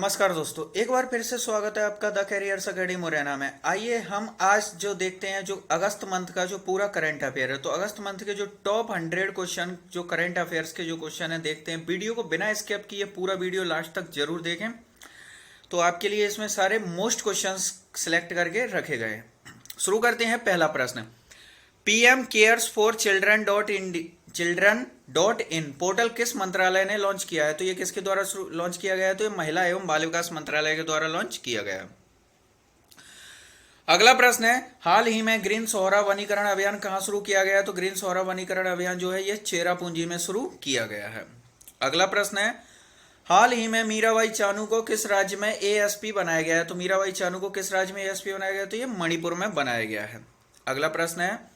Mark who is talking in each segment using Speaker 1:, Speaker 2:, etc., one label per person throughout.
Speaker 1: नमस्कार दोस्तों, एक बार फिर से स्वागत है आपका द कैरियर्स अकेडमी मुरैना में। आइए हम आज जो देखते हैं जो अगस्त मंथ का जो पूरा करंट अफेयर है, तो अगस्त मंथ के जो टॉप 100 क्वेश्चन जो करंट अफेयर्स के जो क्वेश्चन है देखते हैं। वीडियो को बिना स्किप किए पूरा वीडियो लास्ट तक जरूर देखें, तो आपके लिए इसमें सारे मोस्ट क्वेश्चन सिलेक्ट करके रखे गए हैं। शुरू करते हैं। पहला प्रश्न, पीएम केयर्स फॉर चिल्ड्रन.इन पोर्टल किस मंत्रालय ने लॉन्च किया है? तो ये किसके द्वारा लॉन्च किया गया है? तो ये महिला एवं बाल विकास मंत्रालय के द्वारा लॉन्च किया गया है। अगला प्रश्न है, हाल ही में ग्रीन सोहरा वनीकरण अभियान कहां शुरू किया गया है? तो ग्रीन सोहरा वनीकरण अभियान जो है ये चेरापूंजी में शुरू किया गया है। अगला प्रश्न है, हाल ही में मीराबाई चानू को किस राज्य में एएसपी बनाया गया है? तो मीराबाई चानू को किस राज्य में एएसपी बनाया गया है? तो ये मणिपुर में बनाया गया है। अगला प्रश्न है,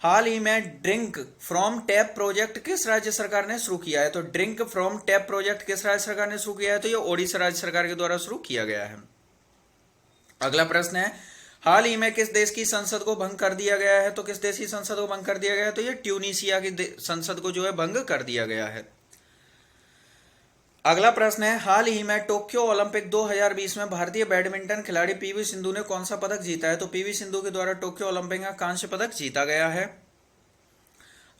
Speaker 1: हाल ही में ड्रिंक फ्रॉम टैप प्रोजेक्ट किस राज्य सरकार ने शुरू किया है? तो ड्रिंक फ्रॉम टैप प्रोजेक्ट किस राज्य सरकार ने शुरू किया है? तो ये ओडिशा राज्य सरकार के द्वारा शुरू किया गया है। अगला प्रश्न है, हाल ही में किस देश की संसद को भंग कर दिया गया है? तो किस देश की संसद को भंग कर दिया गया है? तो ये ट्यूनीशिया की संसद को जो है भंग कर दिया गया है। अगला प्रश्न है, हाल ही में टोक्यो ओलंपिक 2020 में भारतीय बैडमिंटन खिलाड़ी पीवी सिंधु ने कौन सा पदक जीता है? तो पीवी सिंधु के द्वारा टोक्यो ओलंपिक में कांस्य पदक जीता गया है।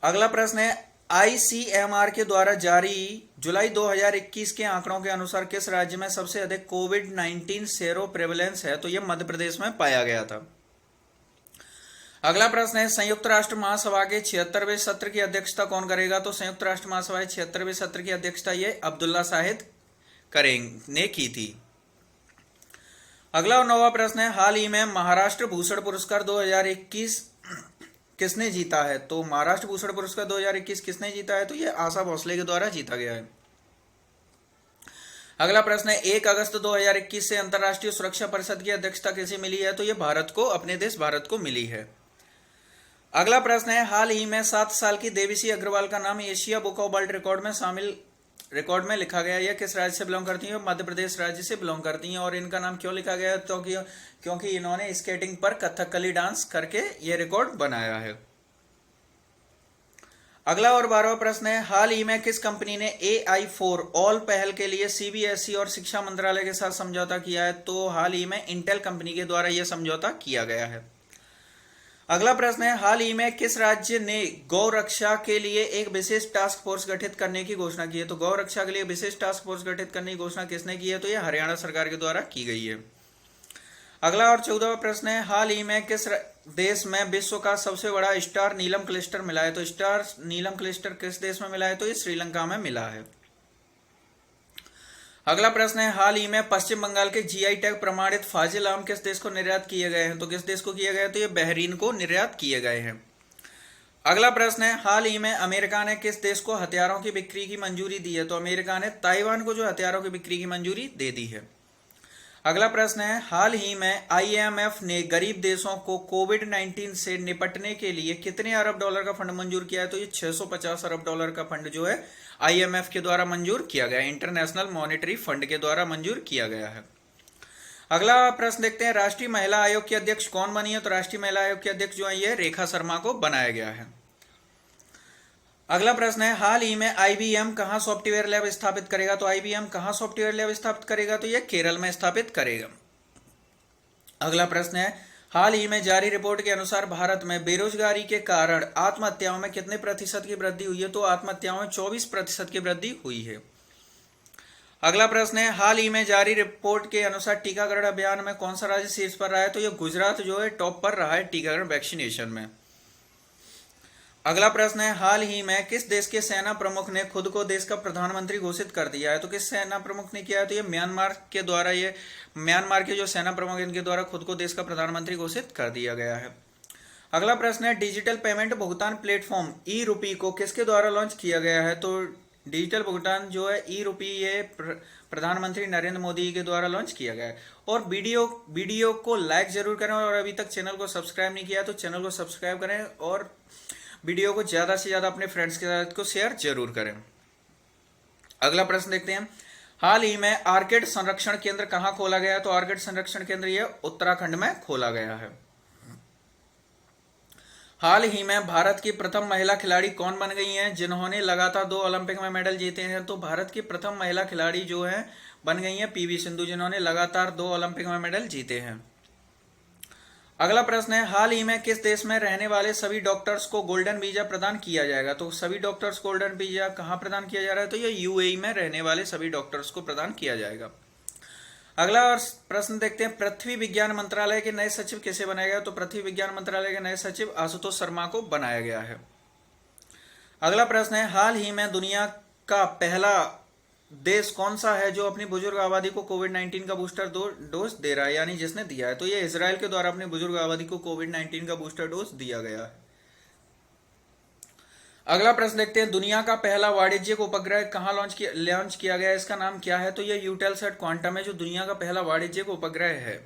Speaker 1: अगला प्रश्न है, आईसीएमआर के द्वारा जारी जुलाई 2021 के आंकड़ों के अनुसार किस राज्य में सबसे अधिक कोविड-19 सेरो प्रेवलेंस है? तो यह मध्य प्रदेश में पाया गया था। अगला प्रश्न है, संयुक्त राष्ट्र महासभा के 76वें सत्र की अध्यक्षता कौन करेगा? तो संयुक्त राष्ट्र महासभा के 76वें सत्र की अध्यक्षता ये अब्दुल्ला शाहिद ने की थी। अगला और 9वां प्रश्न है, हाल ही में महाराष्ट्र भूषण पुरस्कार 2021 किसने जीता है? तो महाराष्ट्र भूषण पुरस्कार 2021 किसने जीता है? तो ये आशा भोसले के द्वारा जीता गया है। अगला प्रश्न है, 1 अगस्त 2021 से अंतर्राष्ट्रीय सुरक्षा परिषद की अध्यक्षता किसे मिली है? तो ये भारत को, अपने देश भारत को मिली है। अगला प्रश्न है, हाल ही में 7 साल की देविसी अग्रवाल का नाम Asia book of world record में लिखा गया। यह किस राज्य से बिलोंग करती है? मध्य प्रदेश राज्य से बिलोंग करती हैं। और इनका नाम क्यों लिखा गया? तो क्योंकि इन्होंने स्केटिंग पर कथकली डांस करके यह रिकॉर्ड बनाया है। अगला और 12वां प्रश्न है, हाल ही में किस कंपनी ने AI फॉर ऑल पहल के लिए सीबीएसई और शिक्षा मंत्रालय के साथ समझौता किया है? तो हाल ही में इंटेल कंपनी के द्वारा यह समझौता किया गया है। अगला प्रश्न है, हाल ही में किस राज्य ने गौ रक्षा के लिए एक विशेष टास्क फोर्स गठित करने की घोषणा की है? तो गौ रक्षा के लिए विशेष टास्क फोर्स गठित करने की घोषणा किसने की है? तो यह हरियाणा सरकार के द्वारा की गई है। अगला और 14वां प्रश्न है, हाल ही में किस देश में विश्व का सबसे बड़ा स्टार नीलम क्लस्टर मिला है? तो स्टार नीलम क्लस्टर किस देश में मिला है? तो ये श्रीलंका में मिला है। अगला प्रश्न है, हाल ही में पश्चिम बंगाल के जीआई टैग प्रमाणित फाजिल आम किस देश को निर्यात किए गए हैं? तो किस देश को किए गए? तो ये बहरीन को निर्यात किए गए हैं। अगला प्रश्न है, हाल ही में अमेरिका ने किस देश को हथियारों की बिक्री की मंजूरी दी है? तो अमेरिका ने ताइवान को जो हथियारों की बिक्री की मंजूरी दे दी है। अगला प्रश्न है, हाल ही में आईएमएफ ने गरीब देशों को कोविड-19 से निपटने के लिए कितने अरब डॉलर का फंड मंजूर किया है? तो ये 650 अरब डॉलर का फंड जो है आईएमएफ के द्वारा मंजूर किया गया है, इंटरनेशनल मॉनेटरी फंड के द्वारा मंजूर किया गया है। अगला प्रश्न देखते हैं, राष्ट्रीय महिला आयोग की अध्यक्ष कौन बनी है? तो राष्ट्रीय महिला आयोग की अध्यक्ष जो है ये रेखा शर्मा को बनाया गया है। अगला प्रश्न है, हाल ही में आईबीएम कहां सॉफ्टवेयर लैब स्थापित करेगा? तो आईबीएम कहां सॉफ्टवेयर लैब स्थापित करेगा? तो यह केरल में स्थापित करेगा। अगला प्रश्न है, हाल ही में जारी रिपोर्ट के अनुसार भारत में बेरोजगारी के कारण आत्महत्याओं में कितने प्रतिशत की वृद्धि हुई है? तो आत्महत्याओं में 24% की वृद्धि हुई है। अगला प्रश्न है, हाल ही में जारी रिपोर्ट के अनुसार टीकाकरण अभियान में कौन सा राज्य शीर्ष पर रहा है? तो यह गुजरात जो है टॉप पर रहा है टीकाकरण वैक्सीनेशन में। अगला प्रश्न है, हाल ही में किस देश के सेना प्रमुख ने खुद को देश का प्रधानमंत्री घोषित कर दिया है? तो किस सेना प्रमुख ने किया है? तो ये म्यांमार के जो सेना प्रमुख इनके द्वारा खुद को देश का प्रधानमंत्री घोषित कर दिया गया है। अगला प्रश्न है, डिजिटल पेमेंट भुगतान प्लेटफॉर्म ई रूपी को किसके द्वारा लॉन्च किया गया है? तो डिजिटल भुगतान जो है ई रूपी ये प्रधानमंत्री नरेंद्र मोदी के द्वारा लॉन्च किया गया है। और वीडियो को लाइक जरूर करें, और अभी तक चैनल को सब्सक्राइब नहीं किया तो चैनल को सब्सक्राइब करें, और वीडियो को ज्यादा से ज्यादा अपने फ्रेंड्स के साथ को शेयर जरूर करें। अगला प्रश्न देखते हैं, हाल ही में आर्किड संरक्षण केंद्र कहां खोला गया? तो आर्किड संरक्षण केंद्र यह उत्तराखंड में खोला गया है। हाल ही में भारत की प्रथम महिला खिलाड़ी कौन बन गई हैं जिन्होंने लगातार 2 ओलंपिक में मेडल जीते हैं? तो भारत की प्रथम महिला खिलाड़ी जो है बन गई हैं पीवी सिंधु, जिन्होंने लगातार 2 ओलंपिक में मेडल जीते हैं। अगला प्रश्न है, हाल ही में किस देश में रहने वाले सभी डॉक्टर्स को गोल्डन वीजा प्रदान किया जाएगा? तो सभी डॉक्टर्स को गोल्डन वीजा कहाँ प्रदान किया जा रहा है? तो ये यूएई में रहने वाले सभी डॉक्टर्स को प्रदान किया जाएगा। अगला प्रश्न देखते हैं, पृथ्वी विज्ञान मंत्रालय के नए सचिव किसे बनाया गया? तो पृथ्वी विज्ञान मंत्रालय के नए सचिव आशुतोष शर्मा को बनाया गया है। अगला प्रश्न है, हाल ही में दुनिया का पहला देश कौन सा है जो अपनी बुजुर्ग आबादी को कोविड-19 का बूस्टर डोज दे रहा है, यानी जिसने दिया है? तो ये इजराइल के द्वारा अपनी बुजुर्ग आबादी को कोविड-19 का बूस्टर डोज दिया गया है। अगला प्रश्न देखते हैं, दुनिया का पहला वाणिज्यिक उपग्रह कहाँ लॉन्च किया गया है? इसका नाम क्या है? तो ये यूटेलसैट क्वांटम है जो दुनिया का पहला वाणिज्यिक उपग्रह है।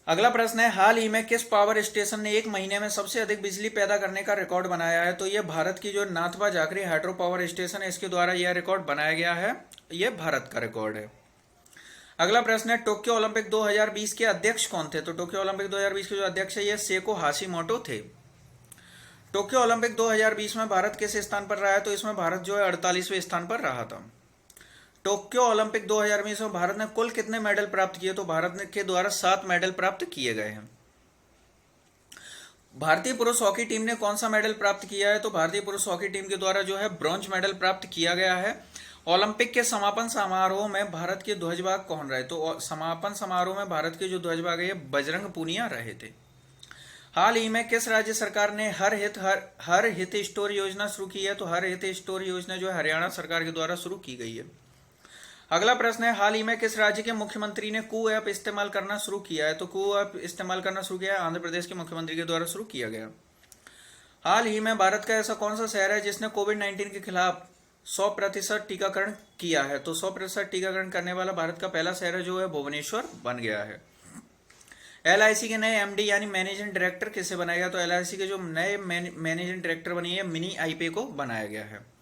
Speaker 1: अगला प्रश्न है, हाल ही में किस पावर स्टेशन ने एक महीने में सबसे अधिक बिजली पैदा करने का रिकॉर्ड बनाया है? तो यह भारत की जो नाथपा जाखरी हाइड्रो पावर स्टेशन है, इसके द्वारा यह रिकॉर्ड बनाया गया है। यह भारत का रिकॉर्ड है। अगला प्रश्न है, टोक्यो ओलंपिक 2020 के अध्यक्ष कौन थे? तो टोक्यो ओलंपिक 2020 के जो अध्यक्ष है, यह सेको हाशिमोटो थे। टोक्यो ओलंपिक 2020 में भारत किस स्थान पर रहा है? तो इसमें भारत जो है 48वें स्थान पर रहा था। टोक्यो ओलंपिक 2020 में भारत ने कुल कितने मेडल प्राप्त किए? तो भारत के द्वारा 7 मेडल प्राप्त किए गए हैं। भारतीय पुरुष हॉकी टीम ने कौन सा मेडल प्राप्त किया है? तो भारतीय पुरुष हॉकी टीम के द्वारा जो है ब्रॉन्ज मेडल प्राप्त किया गया है। ओलंपिक के समापन समारोह में भारत के ध्वजवाहक कौन रहे? तो समापन समारोह में भारत के जो ध्वजवाहक है बजरंग पूनिया रहे थे। हाल ही में किस राज्य सरकार ने हर हित स्टोर योजना शुरू की है? तो हर हित स्टोर योजना जो है हरियाणा सरकार के द्वारा शुरू की गई है। अगला प्रश्न है, हाल ही में किस राज्य के मुख्यमंत्री ने कू ऐप इस्तेमाल करना शुरू किया है? तो कू ऐप इस्तेमाल करना शुरू किया है आंध्र प्रदेश के मुख्यमंत्री के द्वारा शुरू किया गया। हाल ही में भारत का ऐसा कौन सा शहर है जिसने कोविड-19 के खिलाफ 100% टीकाकरण किया है? तो 100% टीकाकरण करने वाला भारत का पहला शहर जो है भुवनेश्वर बन गया है। एलआईसी के नए एमडी यानी मैनेजिंग डायरेक्टर किसे बनाया गया? तो एलआईसी के जो नए मैनेजिंग डायरेक्टर बनी है मिनी आईपे को बनाया गया है।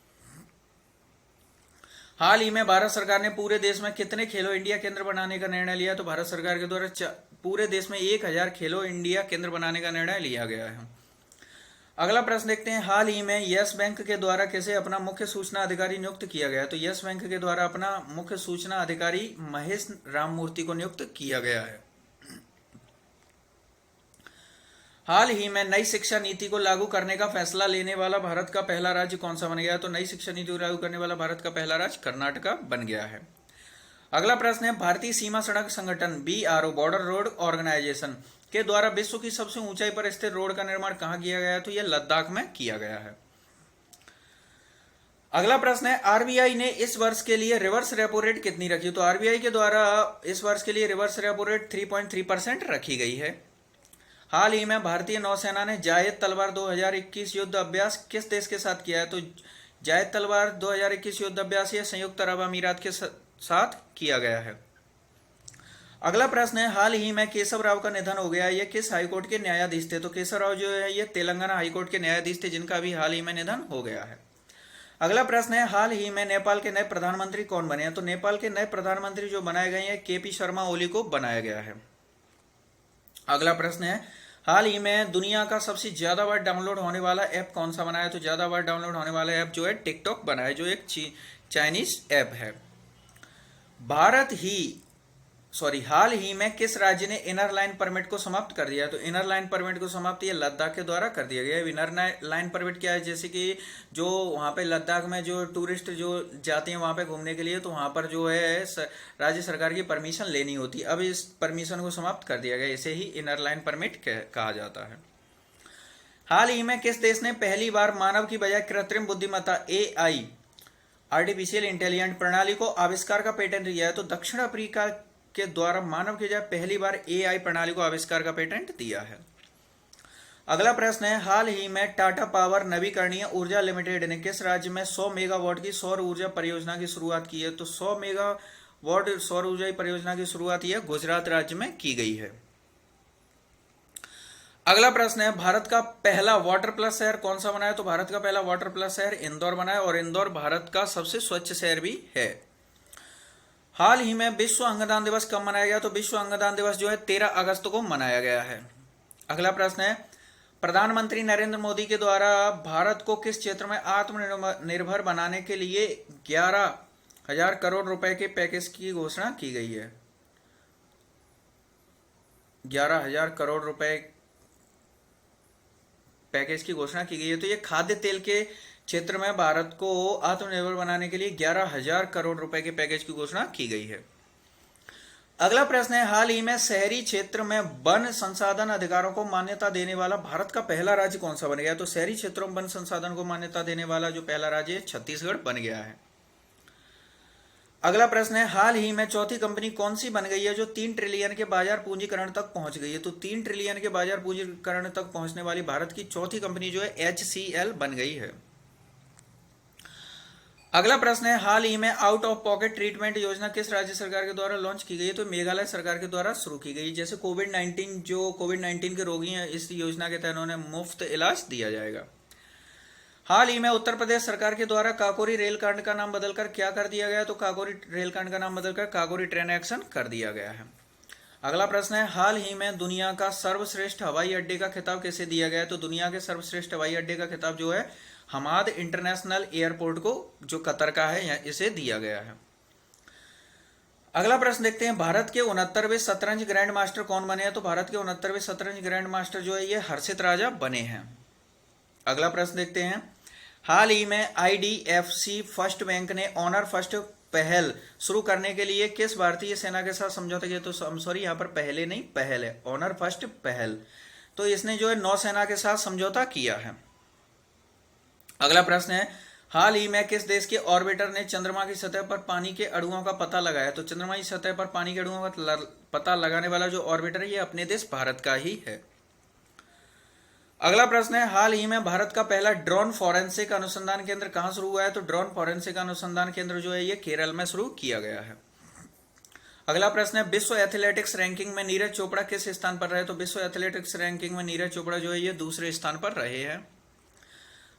Speaker 1: हाल ही में भारत सरकार ने पूरे देश में कितने खेलो इंडिया केंद्र बनाने का निर्णय लिया? तो भारत सरकार के द्वारा पूरे देश में 1000 खेलो इंडिया केंद्र बनाने का निर्णय लिया गया है। अगला प्रश्न देखते हैं, हाल ही में यस बैंक के द्वारा कैसे अपना मुख्य सूचना अधिकारी नियुक्त किया गया? तो यस बैंक के द्वारा अपना मुख्य सूचना अधिकारी महेश राममूर्ति को नियुक्त किया गया है। हाल ही में नई शिक्षा नीति को लागू करने का फैसला लेने वाला भारत का पहला राज्य कौन सा बन गया? तो नई शिक्षा नीति को लागू करने वाला भारत का पहला राज्य कर्नाटक बन गया है। अगला प्रश्न है, भारतीय सीमा सड़क संगठन बीआरओ बॉर्डर रोड ऑर्गेनाइजेशन के द्वारा विश्व की सबसे ऊंचाई पर स्थित रोड का निर्माण कहां किया गया है? तो यह लद्दाख में किया गया है। अगला प्रश्न है, आरबीआई ने इस वर्ष के लिए रिवर्स रेपो रेट कितनी रखी? तो आरबीआई के द्वारा इस वर्ष के लिए रिवर्स रेपो रेट 3.3% रखी गई है। हाल ही में भारतीय नौसेना ने जायद तलवार 2021 युद्ध अभ्यास किस देश के साथ किया है? तो जायद तलवार 2021 युद्ध अभ्यास ये संयुक्त अरब अमीरात के साथ किया गया है। अगला प्रश्न है, हाल ही में केशव राव का निधन हो गया, ये किस हाईकोर्ट के न्यायाधीश थे? तो केशव राव जो है ये तेलंगाना हाईकोर्ट के न्यायाधीश थे जिनका भी हाल ही में निधन हो गया है। अगला प्रश्न है, हाल ही में नेपाल के नए प्रधानमंत्री कौन बने हैं? तो नेपाल के नए प्रधानमंत्री जो बनाए गए हैं केपी शर्मा ओली को बनाया गया है। अगला प्रश्न है, हाल ही में दुनिया का सबसे ज्यादा बार डाउनलोड होने वाला ऐप कौन सा बना है? तो ज्यादा बार डाउनलोड होने वाला ऐप जो है टिकटॉक बना है, जो एक चाइनीज ऐप है। हाल ही में किस राज्य ने इनर लाइन परमिट को समाप्त कर दिया? तो इनर लाइन परमिट को समाप्त ये लद्दाख के द्वारा कर दिया गया है। इनर लाइन परमिट क्या है? जैसे कि जो वहाँ पे लद्दाख में जो टूरिस्ट जो जाते हैं वहाँ पे घूमने के लिए, तो वहाँ पर जो है राज्य सरकार की परमिशन लेनी होती है। अब इस परमिशन को समाप्त कर दिया गया, इसे ही इनर लाइन परमिट कहा जाता है। हाल ही में किस देश ने पहली बार मानव की बजाय कृत्रिम बुद्धिमत्ता AI आर्टिफिशियल इंटेलिजेंट प्रणाली को आविष्कार का पेटेंट दिया है? तो दक्षिण अफ्रीका के द्वारा मानव की जगह पहली बार AI प्रणाली को आविष्कार का पेटेंट दिया है। अगला प्रश्न है, हाल ही में टाटा पावर नवीकरणीय ऊर्जा लिमिटेड ने किस राज्य में 100 मेगावाट की सौर ऊर्जा परियोजना की शुरुआत की है? तो 100 मेगावाट सौर ऊर्जा परियोजना की शुरुआत यह गुजरात राज्य में की गई है। अगला प्रश्न है, भारत का पहला वाटर प्लस शहर कौन सा बना है? तो भारत का पहला वाटर प्लस शहर इंदौर बना है और इंदौर भारत का सबसे स्वच्छ शहर भी है। हाल ही में विश्व अंगदान दिवस कब मनाया गया? तो विश्व अंगदान दिवस जो है 13 अगस्त को मनाया गया है। अगला प्रश्न है, प्रधानमंत्री नरेंद्र मोदी के द्वारा भारत को किस क्षेत्र में आत्मनिर्भर बनाने के लिए 11,000 करोड़ रुपए के पैकेज की घोषणा की गई है? 11,000 करोड़ रुपए पैकेज की घोषणा की गई है। तो ये खाद्य तेल के क्षेत्र में भारत को आत्मनिर्भर बनाने के लिए 11,000 करोड़ रुपए के पैकेज की घोषणा की गई है। अगला प्रश्न है, हाल ही में शहरी क्षेत्र में वन संसाधन अधिकारों को मान्यता देने वाला भारत का पहला राज्य कौन सा बन गया? तो शहरी क्षेत्रों में वन संसाधन को मान्यता देने वाला जो पहला राज्य है छत्तीसगढ़ बन गया है। अगला प्रश्न है, हाल ही में चौथी कंपनी कौन सी बन गई है जो 3 ट्रिलियन के बाजार पूंजीकरण तक पहुंच गई है? तो 3 ट्रिलियन के बाजार पूंजीकरण तक पहुंचने वाली भारत की चौथी कंपनी जो है HCL बन गई है। अगला प्रश्न है, हाल ही में आउट ऑफ पॉकेट ट्रीटमेंट योजना किस राज्य सरकार के द्वारा लॉन्च की गई है? तो मेघालय सरकार के द्वारा शुरू की गई। जैसे कोविड-19 के रोगी हैं, इस योजना के तहत उन्हें मुफ्त इलाज दिया जाएगा। हाल ही में उत्तर प्रदेश सरकार के द्वारा काकोरी रेलखंड का नाम बदलकर क्या कर दिया गया? तो काकोरी रेलखंड का नाम बदलकर काकोरी ट्रेन एक्शन कर दिया गया है। अगला प्रश्न है, हाल ही में दुनिया का सर्वश्रेष्ठ हवाई अड्डे का खिताब किसे दिया गया है? तो दुनिया के सर्वश्रेष्ठ हवाई अड्डे का खिताब जो है हमाद इंटरनेशनल एयरपोर्ट को, जो कतर का है, इसे दिया गया है। अगला प्रश्न देखते हैं, भारत के 69वें शतरंज ग्रैंड मास्टर कौन बने हैं? तो भारत के 69वें शतरंज ग्रैंड मास्टर जो है ये हर्षित राजा बने हैं। अगला प्रश्न देखते हैं, हाल ही में IDFC फर्स्ट बैंक ने ऑनर फर्स्ट पहल शुरू करने के लिए किस भारतीय सेना के साथ समझौता किया? तो सॉरी, यहाँ पर पहले नहीं, पहल है, ऑनर फर्स्ट पहल। तो इसने जो है नौसेना के साथ समझौता किया है। अगला प्रश्न है, हाल ही में किस देश के ऑर्बिटर ने चंद्रमा की सतह पर पानी के अणुओं का पता लगाया? तो चंद्रमा की सतह पर पानी के अणुओं का पता लगाने वाला जो ऑर्बिटर है ये अपने देश भारत का ही है। अगला प्रश्न है, हाल ही में भारत का पहला ड्रोन फॉरेंसिक अनुसंधान केंद्र कहां शुरू हुआ है? तो ड्रोन फॉरेंसिक अनुसंधान केंद्र जो है ये केरल में शुरू किया गया है। अगला प्रश्न है, विश्व एथलेटिक्स रैंकिंग में नीरज चोपड़ा किस स्थान पर रहे? तो विश्व एथलेटिक्स रैंकिंग में नीरज चोपड़ा जो है ये दूसरे स्थान पर रहे हैं।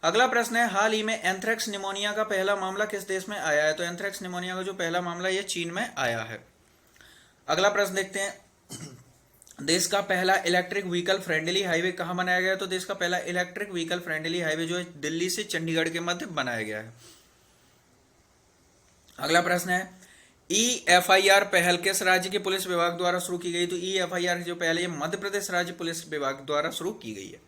Speaker 1: अगला प्रश्न है, हाल ही में एंथ्रेक्स निमोनिया का पहला मामला किस देश में आया है? तो एंथ्रेक्स निमोनिया का जो पहला मामला ये चीन में आया है। अगला प्रश्न देखते हैं, देश का पहला इलेक्ट्रिक व्हीकल फ्रेंडली हाईवे कहां बनाया गया? तो देश का पहला इलेक्ट्रिक व्हीकल फ्रेंडली हाईवे जो है दिल्ली से चंडीगढ़ के मध्य बनाया गया है। अगला प्रश्न है, EFIR पहल किस राज्य के पुलिस विभाग द्वारा शुरू की गई? तो EFIR जो पहल है मध्य प्रदेश राज्य पुलिस विभाग द्वारा शुरू की गई है।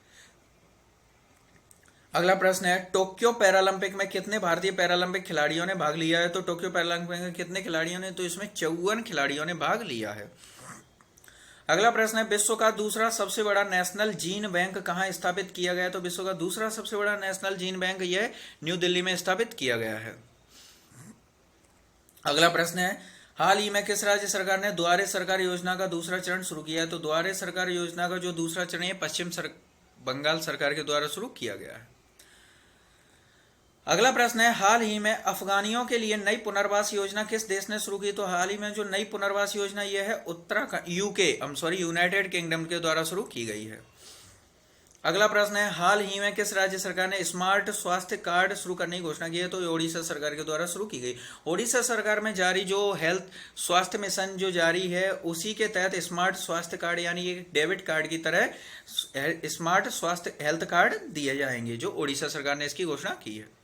Speaker 1: अगला प्रश्न है, टोक्यो पैरालंपिक में कितने भारतीय पैरालंपिक खिलाड़ियों ने भाग लिया है? तो टोक्यो पैरालंपिक में कितने खिलाड़ियों ने? तो इसमें 54 खिलाड़ियों ने भाग लिया है। अगला प्रश्न है, विश्व का दूसरा सबसे बड़ा नेशनल जीन बैंक कहां स्थापित किया गया? तो विश्व का दूसरा सबसे बड़ा नेशनल जीन बैंक यह न्यू दिल्ली में स्थापित किया गया है। अगला प्रश्न है, हाल ही में किस राज्य सरकार ने द्वारे सरकार योजना का दूसरा चरण शुरू किया है? तो द्वारे सरकार योजना का जो दूसरा चरण है पश्चिम बंगाल सरकार के द्वारा शुरू किया गया है। अगला प्रश्न है, हाल ही में अफगानियों के लिए नई पुनर्वास योजना किस देश ने शुरू की? तो हाल ही में जो नई पुनर्वास योजना यह है यूनाइटेड किंगडम के द्वारा शुरू की गई है। अगला प्रश्न है, हाल ही में किस राज्य सरकार ने स्मार्ट स्वास्थ्य कार्ड शुरू करने की घोषणा की है? तो ओडिशा सरकार के द्वारा शुरू की गई। ओडिशा सरकार में जारी जो हेल्थ स्वास्थ्य मिशन जो जारी है उसी के तहत स्मार्ट स्वास्थ्य कार्ड यानी एक डेबिट कार्ड की तरह स्मार्ट स्वास्थ्य हेल्थ कार्ड दिए जाएंगे, जो ओडिशा सरकार ने इसकी घोषणा की है।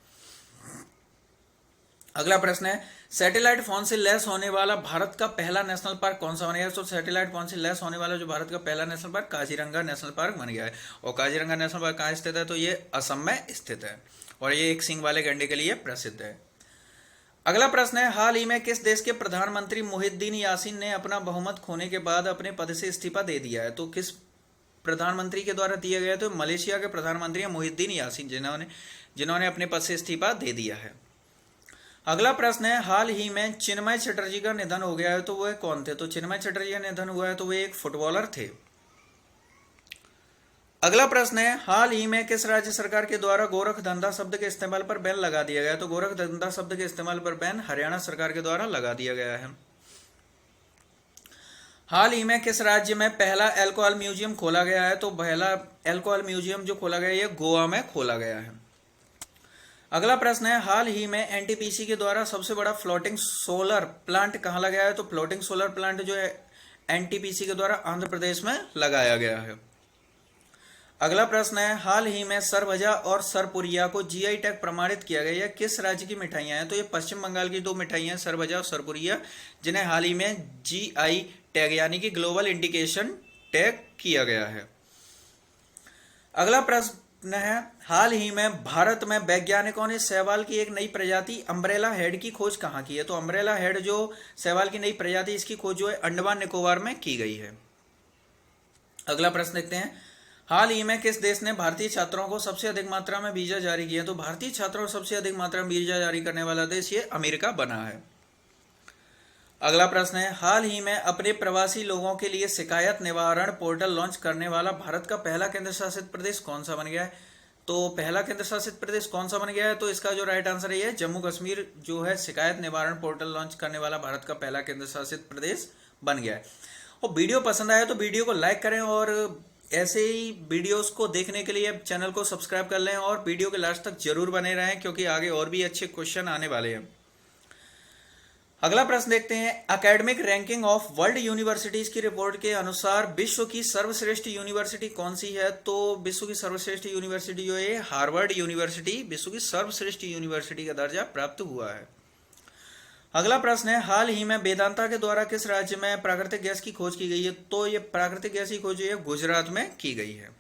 Speaker 1: अगला प्रश्न है, सैटेलाइट फोन से लैस होने वाला भारत का पहला नेशनल पार्क कौन सा बन गया? तो सैटेलाइट फोन से लैस होने वाला जो भारत का पहला national park Kaziranga national park बन गया है। और काजीरंगा नेशनल पार्क कहाँ स्थित है? तो ये असम में स्थित है और ये एक सींग वाले गैंडे के लिए प्रसिद्ध है। अगला प्रश्न है, हाल ही में किस देश के प्रधानमंत्री मुहिद्दीन यासीन ने अपना बहुमत खोने के बाद अपने पद से इस्तीफा दे दिया है? तो किस प्रधानमंत्री के द्वारा दिया गया? तो मलेशिया के प्रधानमंत्री मुहिद्दीन यासीन जिन्होंने अपने पद से इस्तीफा दे दिया है। अगला प्रश्न है, हाल ही में चिन्मय चटर्जी का निधन हो गया है, तो वह कौन थे? तो चिन्मय चटर्जी का निधन हुआ है तो वे एक फुटबॉलर थे। अगला प्रश्न है, हाल ही में किस राज्य सरकार के द्वारा गोरख धंधा शब्द के इस्तेमाल पर बैन लगा दिया गया? तो गोरख धंधा शब्द के इस्तेमाल पर बैन हरियाणा सरकार के द्वारा लगा दिया गया है। हाल ही में किस राज्य में पहला अल्कोहल म्यूजियम खोला गया है? तो पहला अल्कोहल म्यूजियम जो खोला गया है ये गोवा में खोला गया है। अगला प्रश्न है, हाल ही में एनटीपीसी के द्वारा सबसे बड़ा फ्लोटिंग सोलर प्लांट कहां लगाया है? तो फ्लोटिंग सोलर प्लांट जो है एनटीपीसी के द्वारा आंध्र प्रदेश में लगाया गया है। अगला प्रश्न है, हाल ही में सरभजा और सरपुरिया को जीआई टैग प्रमाणित किया गया। यह किस राज्य की मिठाइयां हैं? तो ये पश्चिम बंगाल की दो मिठाइयां सरभजा और सरपुरिया, जिन्हें हाल ही में जीआई टैग यानी कि ग्लोबल इंडिकेशन टैग किया गया है। अगला प्रश्न है, हाल ही में भारत में वैज्ञानिकों ने शैवाल की एक नई प्रजाति अम्ब्रेला हेड की खोज कहाँ की है? तो अम्ब्रेला हेड जो शैवाल की नई प्रजाति, इसकी खोज जो है अंडमान निकोबार में की गई है। अगला प्रश्न देखते हैं, हाल ही में किस देश ने भारतीय छात्रों को सबसे अधिक मात्रा में वीजा जारी किया? तो भारतीय छात्रों को सबसे अधिक मात्रा में वीजा जारी करने वाला देश ये अमेरिका बना है। अगला प्रश्न है, हाल ही में अपने प्रवासी लोगों के लिए शिकायत निवारण पोर्टल लॉन्च करने वाला भारत का पहला केंद्र शासित प्रदेश कौन सा बन गया है? तो पहला केंद्र शासित प्रदेश कौन सा बन गया है? तो इसका जो राइट आंसर है जम्मू कश्मीर जो है शिकायत निवारण पोर्टल लॉन्च करने वाला भारत का पहला केंद्र शासित प्रदेश बन गया है। और वीडियो पसंद आया तो वीडियो को लाइक करें और ऐसे ही वीडियोस को देखने के लिए चैनल को सब्सक्राइब कर लें और वीडियो के लास्ट तक जरूर बने रहें, क्योंकि आगे और भी अच्छे क्वेश्चन आने वाले हैं। अगला प्रश्न देखते हैं, academic ranking of world universities की रिपोर्ट के अनुसार विश्व की सर्वश्रेष्ठ यूनिवर्सिटी कौन सी है? तो विश्व की सर्वश्रेष्ठ यूनिवर्सिटी जो है हार्वर्ड यूनिवर्सिटी विश्व की सर्वश्रेष्ठ यूनिवर्सिटी का दर्जा प्राप्त हुआ है। अगला प्रश्न है, हाल ही में वेदांता के द्वारा किस राज्य में प्राकृतिक गैस की खोज की गई है? तो ये प्राकृतिक गैस की खोज जो है गुजरात में की गई है।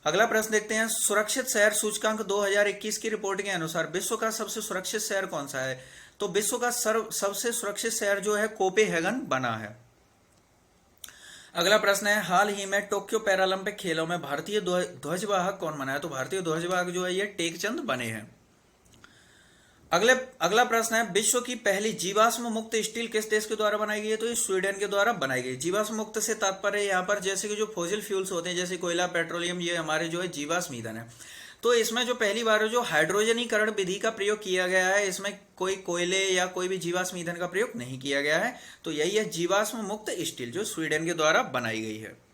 Speaker 1: अगला प्रश्न देखते हैं, सुरक्षित शहर सूचकांक 2021 की रिपोर्ट के अनुसार विश्व का सबसे सुरक्षित शहर कौन सा है? तो विश्व का सबसे सुरक्षित शहर जो है कोपेनहेगन बना है। अगला प्रश्न है, हाल ही में टोक्यो पैरालंपिक खेलों में भारतीय ध्वजवाहक कौन बना है? तो भारतीय ध्वजवाहक जो है ये टेकचंद बने हैं। अगला प्रश्न है, विश्व की पहली जीवाश्म मुक्त स्टील किस देश के द्वारा बनाई गई है? तो ये स्वीडन के द्वारा बनाई गई। जीवाश्म मुक्त से तात्पर्य यहाँ पर जैसे कि जो फॉसिल फ्यूल्स होते हैं जैसे कोयला, पेट्रोलियम, ये हमारे जो है जीवाश्म ईंधन है। तो इसमें जो पहली बार जो हाइड्रोजनीकरण विधि का प्रयोग किया गया है, इसमें कोई कोयले या कोई भी जीवाश्म ईंधन का प्रयोग नहीं किया गया है। तो यही है जीवाश्म मुक्त स्टील जो स्वीडन के द्वारा बनाई गई है।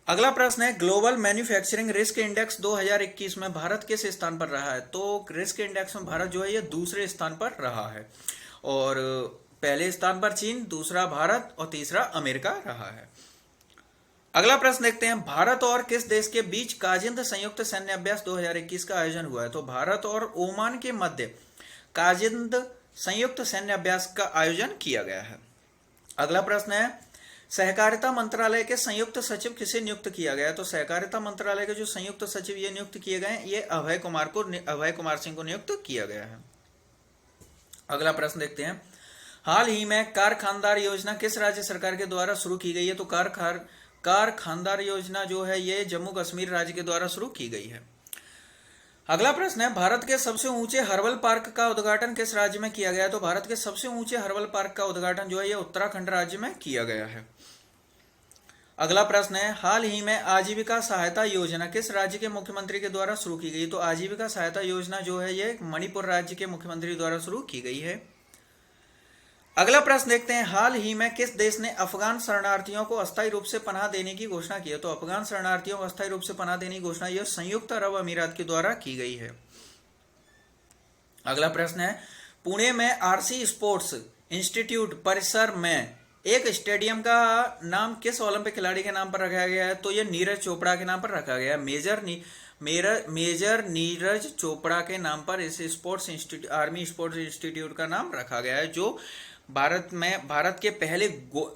Speaker 1: अगला प्रश्न है, ग्लोबल मैन्युफैक्चरिंग रिस्क इंडेक्स 2021 में भारत किस स्थान पर रहा है? तो रिस्क इंडेक्स में भारत जो है ये दूसरे स्थान पर रहा है और पहले स्थान पर चीन, दूसरा भारत और तीसरा अमेरिका रहा है। अगला प्रश्न देखते हैं, भारत और किस देश के बीच काजिंद संयुक्त सैन्य अभ्यास 2021 का आयोजन हुआ है? तो भारत और ओमान के मध्य काजिंद संयुक्त सैन्य अभ्यास का आयोजन किया गया है। अगला प्रश्न है, सहकारिता मंत्रालय के संयुक्त सचिव किसे नियुक्त किया गया? तो सहकारिता मंत्रालय के जो संयुक्त सचिव ये नियुक्त किए गए ये अभय कुमार सिंह को नियुक्त किया गया है। अगला प्रश्न देखते हैं, हाल ही में कारखानदार योजना किस राज्य सरकार के द्वारा शुरू की गई है? तो कारखानदार योजना जो है ये जम्मू कश्मीर राज्य के द्वारा शुरू की गई है। अगला प्रश्न है, भारत के सबसे ऊंचे हर्बल पार्क का उद्घाटन किस राज्य में किया गया है? तो भारत के सबसे ऊंचे हर्बल पार्क का उद्घाटन जो है ये उत्तराखंड राज्य में किया गया है। अगला प्रश्न है, हाल ही में आजीविका सहायता योजना किस राज्य के मुख्यमंत्री के द्वारा शुरू की गई? तो आजीविका सहायता योजना जो है ये मणिपुर राज्य के मुख्यमंत्री द्वारा शुरू की गई है। अगला प्रश्न देखते हैं, हाल ही में किस देश ने अफगान शरणार्थियों को अस्थायी रूप से पनाह देने की घोषणा की है? तो अफगान शरणार्थियों को अस्थायी रूप से पनाह देने की घोषणा यह संयुक्त अरब अमीरात के द्वारा की गई है। अगला प्रश्न है, पुणे में आरसी स्पोर्ट्स इंस्टीट्यूट परिसर में एक स्टेडियम का नाम किस ओलंपिक खिलाड़ी के नाम पर रखा गया है? तो यह नीरज चोपड़ा के नाम पर रखा गया है। मेजर नीरज चोपड़ा के नाम पर इस आर्मी स्पोर्ट्स इंस्टीट्यूट का नाम रखा गया है, जो भारत के पहले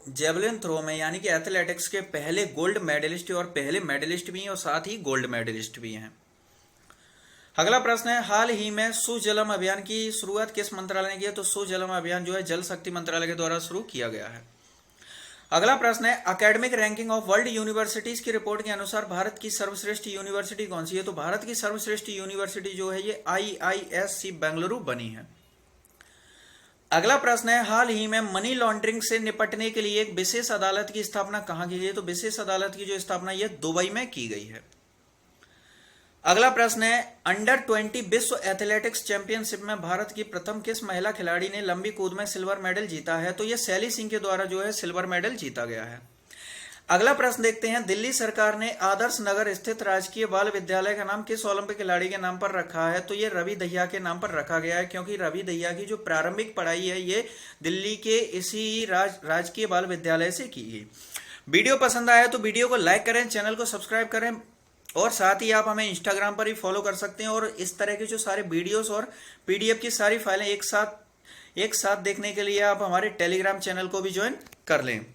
Speaker 1: जेवलिन थ्रो में यानी कि एथलेटिक्स के पहले गोल्ड मेडलिस्ट और पहले मेडलिस्ट भी हैं और साथ ही गोल्ड मेडलिस्ट भी हैं। अगला प्रश्न है, हाल ही में सुजलम अभियान की शुरुआत किस मंत्रालय ने की है? तो सुजलम अभियान जो है जल शक्ति मंत्रालय के द्वारा शुरू किया गया है। अगला प्रश्न है, academic ranking of world universities की रिपोर्ट के अनुसार भारत की सर्वश्रेष्ठ यूनिवर्सिटी कौन सी है? तो भारत की सर्वश्रेष्ठ यूनिवर्सिटी जो है ये IISc बेंगलुरु बनी है। अगला प्रश्न है, हाल ही में मनी लॉन्ड्रिंग से निपटने के लिए एक विशेष अदालत की स्थापना कहां की गई है? तो विशेष अदालत की जो स्थापना ये दुबई में की गई है। अगला प्रश्न है, अंडर-20 विश्व एथलेटिक्स चैंपियनशिप में भारत की प्रथम किस महिला खिलाड़ी ने लंबी कूद में सिल्वर मेडल जीता है? तो यह शैली सिंह के द्वारा जो है सिल्वर मेडल जीता गया है। अगला प्रश्न देखते हैं, दिल्ली सरकार ने आदर्श नगर स्थित राजकीय बाल विद्यालय का नाम किस ओलंपिक खिलाड़ी के नाम पर रखा है? तो ये रवि दहिया के नाम पर रखा गया है, क्योंकि रवि दहिया की जो प्रारंभिक पढ़ाई है ये दिल्ली के इसी राजकीय बाल विद्यालय से की गई। वीडियो पसंद आया तो वीडियो को लाइक करें, चैनल को सब्सक्राइब करें और साथ ही आप हमें इंस्टाग्राम पर ही फॉलो कर सकते हैं। और इस तरह के जो सारे वीडियोस और पीडीएफ की सारी फाइलें एक साथ देखने के लिए आप हमारे टेलीग्राम चैनल को भी ज्वाइन कर लें।